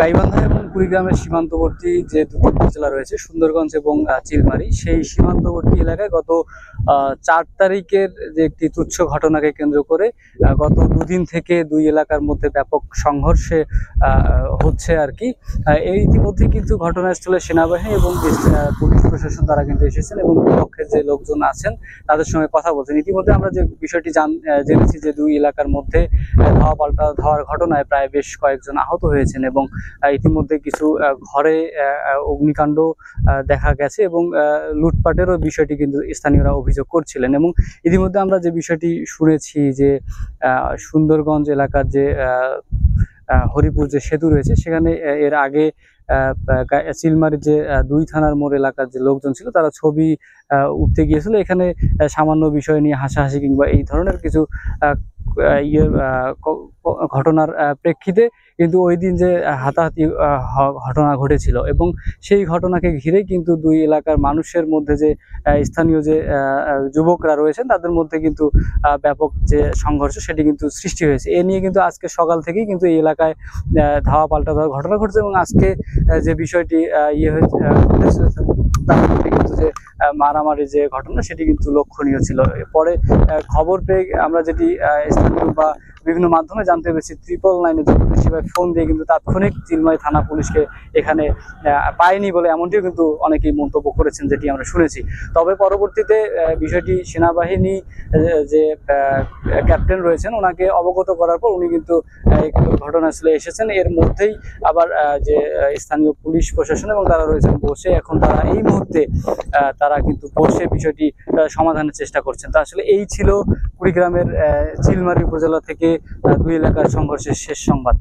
গাইবান্ধা এবং কুড়িগ্রামের সীমান্তবর্তী যে দুটি উপজেলা রয়েছে সুন্দরগঞ্জ এবং চিলমারী, সেই সীমান্তবর্তী এলাকায় গত 4 তারিখের যে একটি তুচ্ছ ঘটনাকে কেন্দ্র করে গত দুদিন থেকে দুই এলাকার মধ্যে ব্যাপক সংঘর্ষে হচ্ছে আর কি। এই ইতিমধ্যে কিন্তু ঘটনাস্থলে সেনাবাহিনী এবং পুলিশ প্রশাসন তারা কিন্তু এসেছেন এবং পক্ষের যে লোকজন আছেন তাদের সঙ্গে কথা বলছেন। ইতিমধ্যে আমরা যে বিষয়টি জেনেছি যে দুই এলাকার মধ্যে ধাওয়া পাল্টা ধাওয়ার ঘটনায় প্রায় বেশ কয়েকজন আহত হয়েছেন এবং ইতিমধ্যে কিছু ঘরে অগ্নিকাণ্ড দেখা গেছে এবং লুটপাটেরও বিষয়টি কিন্তু স্থানীয়রা অভিযোগ করছিলেন। এবং ইতিমধ্যে আমরা যে বিষয়টি শুনেছি যে সুন্দরগঞ্জ এলাকার যে হরিপুর যে সেতু রয়েছে সেখানে এর আগে চিলমারির যে 2 থানার মোড় এলাকার যে লোকজন ছিল তারা ছবি উঠতে গিয়েছিল। এখানে সামান্য বিষয় নিয়ে হাসাহাসি কিংবা এই ধরনের কিছু ঘটনার প্রেক্ষিতে কিন্তু ওই দিন যে হাতাহাতি ঘটনা ঘটেছিল এবং সেই ঘটনাকে ঘিরে কিন্তু দুই এলাকার মানুষের মধ্যে যে স্থানীয় যে যুবকরা রয়েছেন তাদের মধ্যে কিন্তু ব্যাপক যে সংঘর্ষ সেটি কিন্তু সৃষ্টি হয়েছে। এ নিয়ে কিন্তু আজকে সকাল থেকেই কিন্তু এই এলাকায় ধাওয়া পাল্টা দেওয়ার ঘটনা ঘটছে এবং আজকে যে বিষয়টি তার মধ্যে কিন্তু যে মারামারি যে ঘটনা সেটি কিন্তু লক্ষণীয় ছিল। পরে খবর পেয়ে আমরা যেটি স্থানীয় বা বিভিন্ন মাধ্যমে জানতে পেরেছি 999-এর যে পুলিশ সেবায় ফোন দিয়ে কিন্তু তাৎক্ষণিক চিলমারী থানা পুলিশকে এখানে পায়নি বলে এমনটিও কিন্তু অনেকেই মন্তব্য করেছেন, যেটি আমরা শুনেছি। তবে পরবর্তীতে বিষয়টি সেনাবাহিনী যে ক্যাপ্টেন রয়েছেন ওনাকে অবগত করার পর উনি কিন্তু ঘটনাস্থলে এসেছেন। এর মধ্যেই আবার যে স্থানীয় পুলিশ প্রশাসন এবং তারা রয়েছেন বসে, এখন তারা এই মুহূর্তে তারা কিন্তু বসে বিষয়টি সমাধানের চেষ্টা করছেন। তো আসলে এই ছিল কুড়িগ্রামের চিলমারী উপজেলা থেকে দুই এলাকার সংঘর্ষের শেষ সংবাদ।